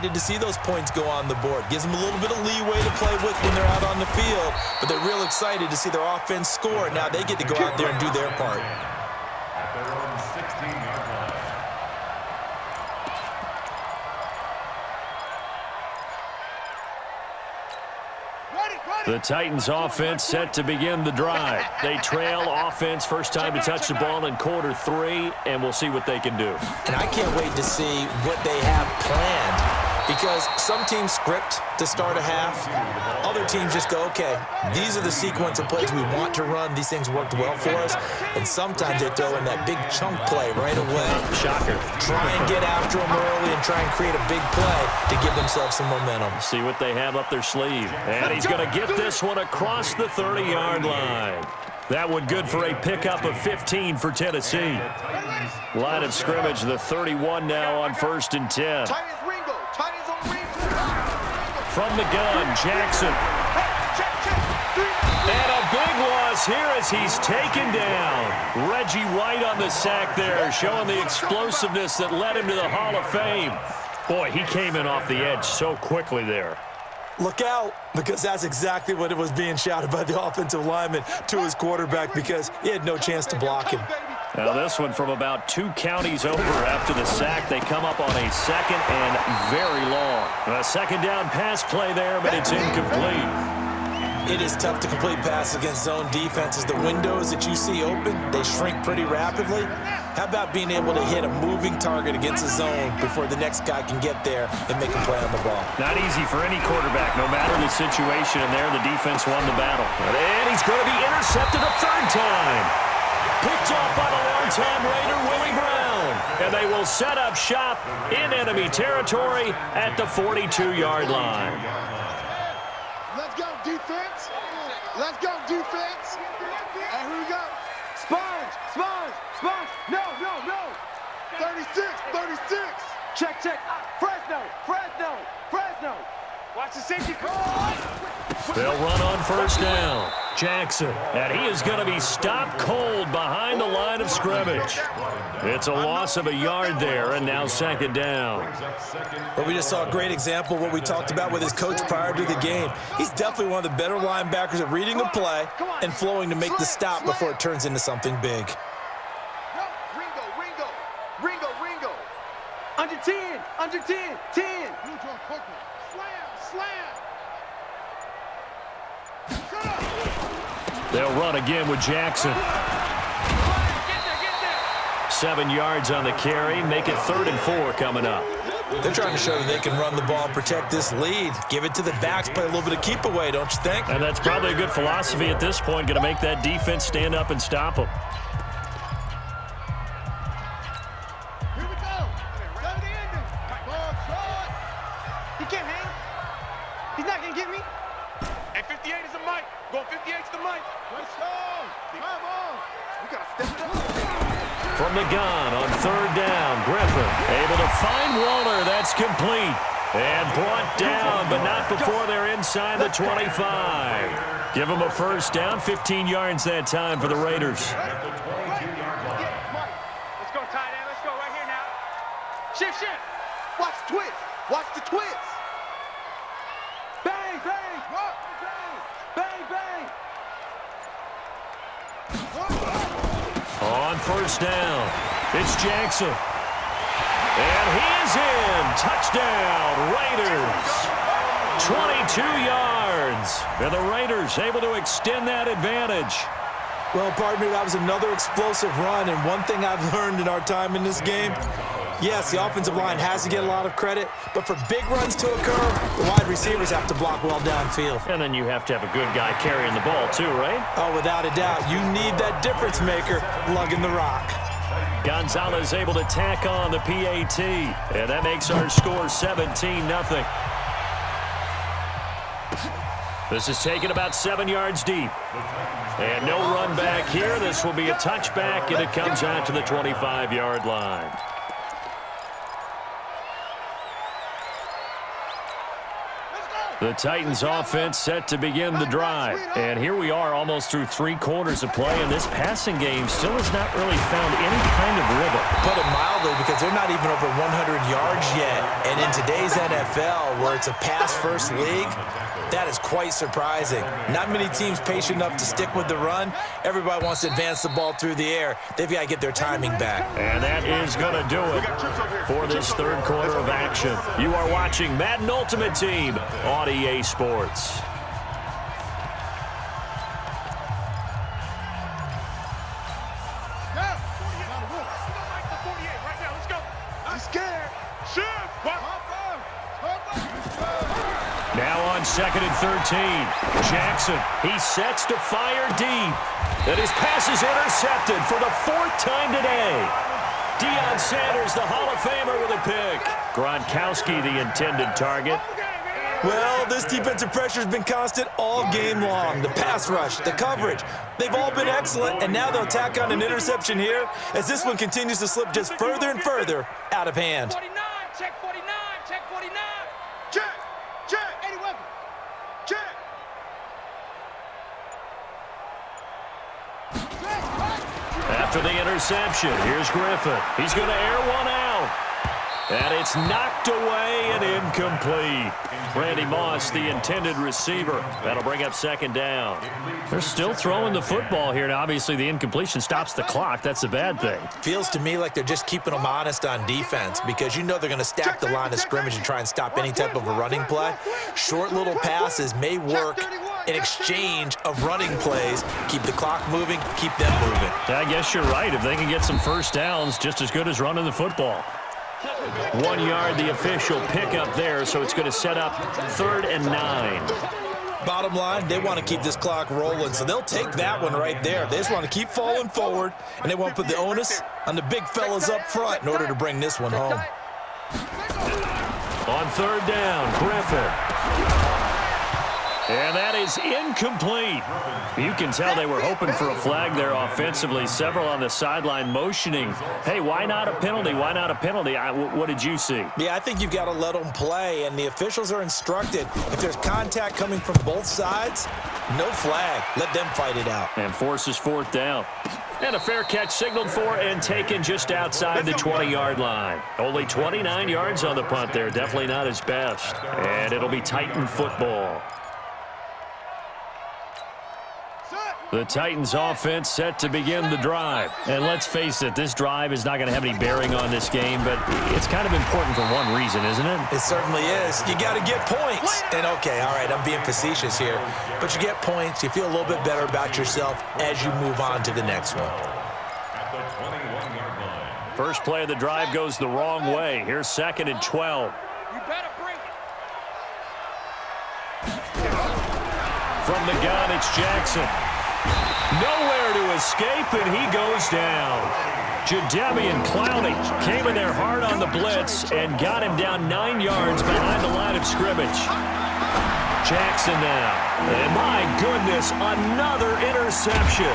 To see those points go on the board. Gives them a little bit of leeway to play with when they're out on the field, but they're real excited to see their offense score. Now they get to go out there and do their part. The Titans offense set to begin the drive. They trail offense first time to touch the ball in quarter 3, and we'll see what they can do. And I can't wait to see what they have planned, because some teams script to start a half. Other teams just go, okay, these are the sequence of plays we want to run. These things worked well for us. And sometimes they throw in that big chunk play right away. Shocker. Try and get after them early and try and create a big play to give themselves some momentum. See what they have up their sleeve. And he's going to get this one across the 30-yard line. That one good for a pickup of 15 for Tennessee. Line of scrimmage, the 31 now on 1st and 10. From the gun, Jackson. And a big loss here as he's taken down. Reggie White on the sack there, showing the explosiveness that led him to the Hall of Fame. Boy, he came in off the edge so quickly there. Look out, because that's exactly what it was being shouted by the offensive lineman to his quarterback, because he had no chance to block him. Now this one from about 2 counties over after the sack. They come up on a 2nd and very long. A 2nd down pass play there, but it's incomplete. It is tough to complete passes against zone defenses. The windows that you see open, they shrink pretty rapidly. How about being able to hit a moving target against a zone before the next guy can get there and make a play on the ball? Not easy for any quarterback, no matter the situation, and there the defense won the battle. And he's going to be intercepted a 3rd time. Picked off by the long-time Raider, Willie Brown. And they will set up shop in enemy territory at the 42-yard line. Let's go, defense. Let's go, defense. And here we go. Sponge, sponge, sponge. No, no, no. 36, 36. Check, check. Fresno, Fresno, Fresno. Watch the safety. They'll run on 1st down. Jackson, and he is going to be stopped cold behind the line of scrimmage. It's a loss of a yard there, and now 2nd down. Well, we just saw a great example of what we talked about with his coach prior to the game. He's definitely one of the better linebackers at reading a play and flowing to make the stop before it turns into something big. Ringo, Ringo, Ringo, Ringo. Under 10, under 10, 10. Slam, slam. They'll run again with Jackson. 7 yards on the carry. Make it 3rd and 4 coming up. They're trying to show that they can run the ball and protect this lead. Give it to the backs, play a little bit of keep away, don't you think? And that's probably a good philosophy at this point. Going to make that defense stand up and stop them. Here we go. Go to the ending. Ball short. He can't hang. He's not going to get me. And 58 is the mic. Go 58 to the mic. Let's go. Come on. We got to step it up. From the gun on 3rd down, Griffin able to find Waller. That's complete. And brought down, but not before they're inside the 25. Give them a 1st down, 15 yards that time for the Raiders. Let's go, tight end. Let's go right here now. Shift, shift. Watch the twist. Watch the twist. Bang, bang. Bang, bang. On 1st down, it's Jackson. And he is in. Touchdown, Raiders. 22 yards. And the Raiders able to extend that advantage. Well, pardon me, that was another explosive run, and one thing I've learned in our time in this game, yes, the offensive line has to get a lot of credit, but for big runs to occur, the wide receivers have to block well downfield. And then you have to have a good guy carrying the ball too, right? Oh, without a doubt. You need that difference maker lugging the rock. Gonzalez able to tack on the PAT, and that makes our score 17-0. This is taken about 7 yards deep. And no run back here. This will be a touchback, and it comes out to the 25-yard line. The Titans offense set to begin the drive. And here we are almost through 3 quarters of play, and this passing game still has not really found any kind of rhythm. Put it mildly, because they're not even over 100 yards yet. And in today's NFL, where it's a pass-first league, that is quite surprising. Not many teams patient enough to stick with the run. Everybody wants to advance the ball through the air. They've got to get their timing back. And that is going to do it for this 3rd quarter of action. You are watching Madden Ultimate Team on EA Sports. Now on 2nd and 13. Jackson, he sets to fire deep. And his pass is intercepted for the 4th time today. Deion Sanders, the Hall of Famer, with a pick. Gronkowski, the intended target. Well, this defensive pressure has been constant all game long. The pass rush, the coverage, they've all been excellent, and now they'll tack on an interception here as this one continues to slip just further and further out of hand. 49, check 49, check 49. Check, 81, check. After the interception, here's Griffin. He's going to air one out. And it's knocked away and incomplete. Randy Moss, the intended receiver. That'll bring up 2nd down. They're still throwing the football here. Now, obviously, the incompletion stops the clock. That's a bad thing. Feels to me like they're just keeping them honest on defense, because you know they're going to stack the line of scrimmage and try and stop any type of a running play. Short little passes may work in exchange of running plays. Keep the clock moving, keep them moving. I guess you're right. If they can get some first downs, just as good as running the football. 1 yard, the official pickup there, so it's going to set up 3rd and 9. Bottom line, they want to keep this clock rolling, so they'll take that one right there. They just want to keep falling forward, and they want to put the onus on the big fellas up front in order to bring this one home. On 3rd down, Griffin. And that is incomplete. You can tell they were hoping for a flag there offensively. Several on the sideline motioning, hey, why not a penalty? Why not a penalty? What did you see? Yeah, I think you've got to let them play, and the officials are instructed. If there's contact coming from both sides, no flag. Let them fight it out. And forces 4th down. And a fair catch signaled for and taken just outside the 20-yard line. Only 29 yards on the punt there. Definitely not his best. And it'll be Titan football. The Titans offense set to begin the drive. And let's face it, this drive is not going to have any bearing on this game, but it's kind of important for one reason, isn't it? It certainly is. You got to get points. And okay, all right, I'm being facetious here, but you get points, you feel a little bit better about yourself as you move on to the next one. First play of the drive goes the wrong way. Here's 2nd and 12. You better bring it. From the gun, it's Jackson. Nowhere to escape, and he goes down. Jadeveon Clowney came in there hard on the blitz and got him down 9 yards behind the line of scrimmage. Jackson now. And my goodness, another interception.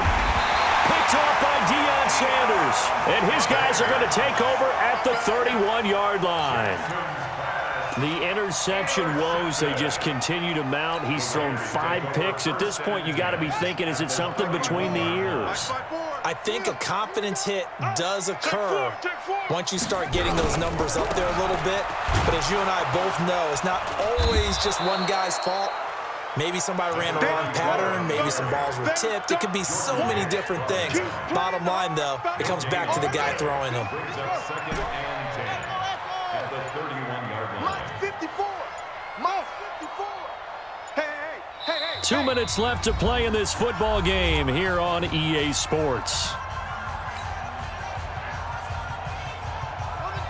Picked off by Deion Sanders. And his guys are going to take over at the 31-yard line. The interception woes, they just continue to mount. He's thrown 5 picks. At this point, you got to be thinking, is it something between the ears? I think a confidence hit does occur once you start getting those numbers up there a little bit. But as you and I both know, it's not always just one guy's fault. Maybe somebody ran a wrong pattern. Maybe some balls were tipped. It could be so many different things. Bottom line, though, it comes back to the guy throwing them. 2 minutes left to play in this football game here on EA Sports.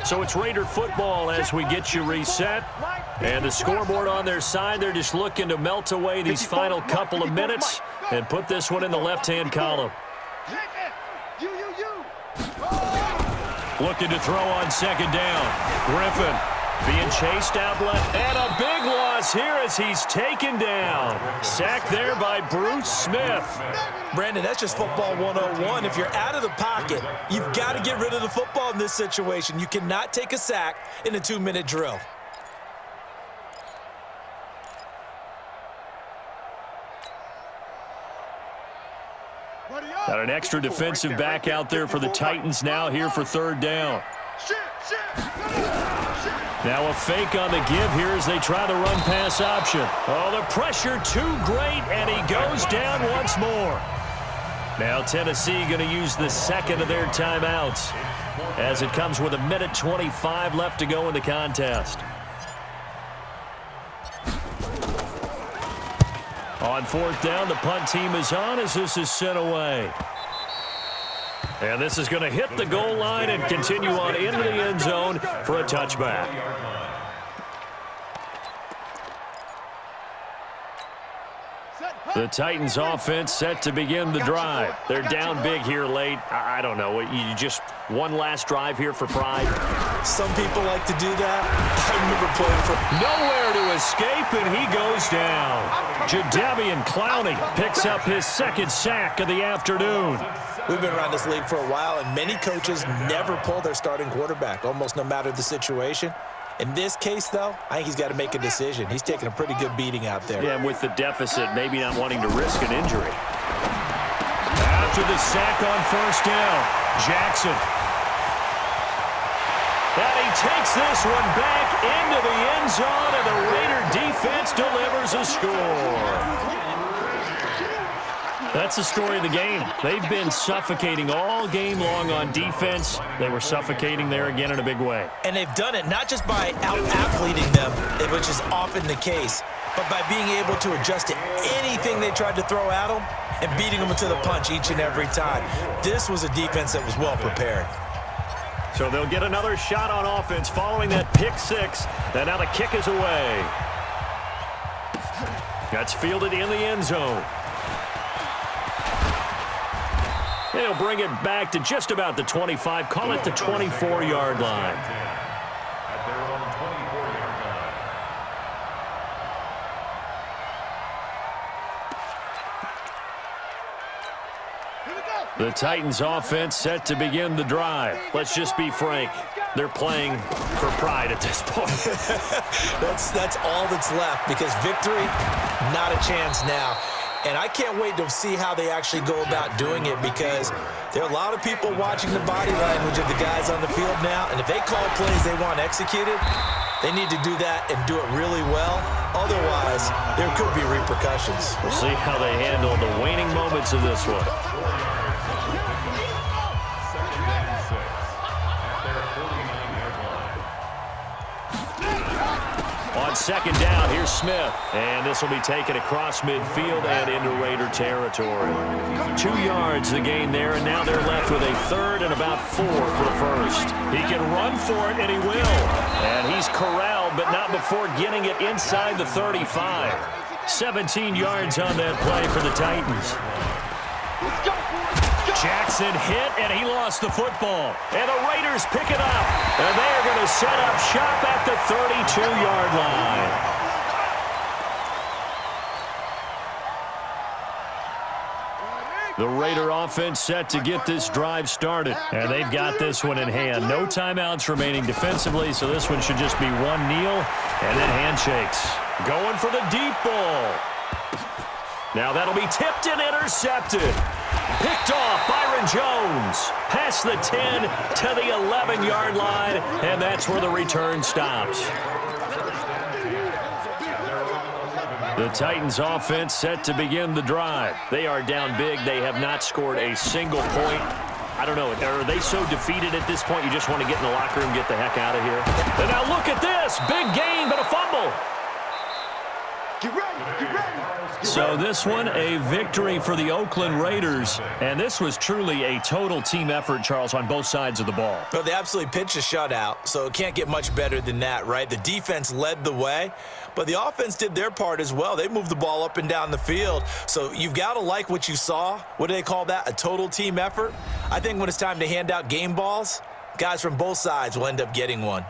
So it's Raider football as we get you reset. And the scoreboard on their side, they're just looking to melt away these final couple of minutes and put this one in the left-hand column. Looking to throw on 2nd down. Griffin being chased out left. And a big loss here as he's taken down. Sacked there by Bruce Smith. Brandon, that's just football 101. If you're out of the pocket, you've got to get rid of the football in this situation. You cannot take a sack in a 2-minute drill. Got an extra defensive back out there for the Titans now here for third down. Now a fake on the give here as they try the run-pass option. Oh, the pressure too great, and he goes down once more. Now Tennessee going to use the second of their timeouts as it comes with 1:25 left to go in the contest. On fourth down, the punt team is on as this is sent away. And this is going to hit the goal line and continue on into the end zone for a touchback. The Titans offense set to begin the drive. They're down big here late. I don't know. You just one last drive here for pride. Some people like to do that. I remember playing for... Nowhere to escape, and he goes down. Jadeveon Clowney picks up his second sack of the afternoon. We've been around this league for a while, and many coaches never pull their starting quarterback, almost no matter the situation. In this case, though, I think he's got to make a decision. He's taking a pretty good beating out there. Yeah, and with the deficit, maybe not wanting to risk an injury. After the sack on first down, Jackson. And he takes this one back into the end zone, and the Raider defense delivers a score. That's the story of the game. They've been suffocating all game long on defense. They were suffocating there again in a big way. And they've done it not just by out-athleting them, which is often the case, but by being able to adjust to anything they tried to throw at them and beating them to the punch each and every time. This was a defense that was well prepared. So they'll get another shot on offense following that pick six. And now the kick is away. That's fielded in the end zone. They'll bring it back to just about the 25, call it the 24-yard line. The Titans offense set to begin the drive. Let's just be frank. They're playing for pride at this point. That's all that's left, because victory, not a chance now. And I can't wait to see how they actually go about doing it, because there are a lot of people watching the body language of the guys on the field now, and if they call plays they want executed, they need to do that and do it really well. Otherwise, there could be repercussions. We'll see how they handle the waning moments of this one. On second down, here's Smith. And this will be taken across midfield and into Raider territory. 2 yards the gain there, and now they're left with a third and about 4 for the first. He can run for it, and he will. And he's corralled, but not before getting it inside the 35. 17 yards on that play for the Titans. Jackson hit, and he lost the football. And the Raiders pick it up. And they are going to set up shop at the 32-yard line. The Raider offense set to get this drive started. And they've got this one in hand. No timeouts remaining defensively, so this one should just be one kneel and then handshakes. Going for the deep ball. Now that'll be tipped and intercepted. Picked off Byron Jones. Past the 10 to the 11-yard line, and that's where the return stops. The Titans offense set to begin the drive. They are down big. They have not scored a single point. I don't know. Are they so defeated at this point you just want to get in the locker room and get the heck out of here? And now look at this. Big gain, but a fumble. Get ready, get ready. So this one, a victory for the Oakland Raiders. And this was truly a total team effort, Charles, on both sides of the ball. Well, they absolutely pitched a shutout, so it can't get much better than that, right? The defense led the way, but the offense did their part as well. They moved the ball up and down the field. So you've got to like what you saw. What do they call that? A total team effort? I think when it's time to hand out game balls, guys from both sides will end up getting one.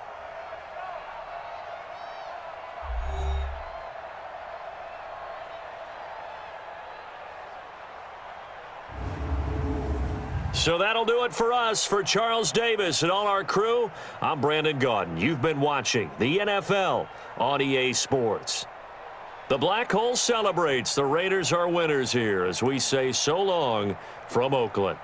So that'll do it for us. For Charles Davis and all our crew, I'm Brandon Gaudin. You've been watching the NFL on EA Sports. The Black Hole celebrates. The Raiders are winners here as we say so long from Oakland.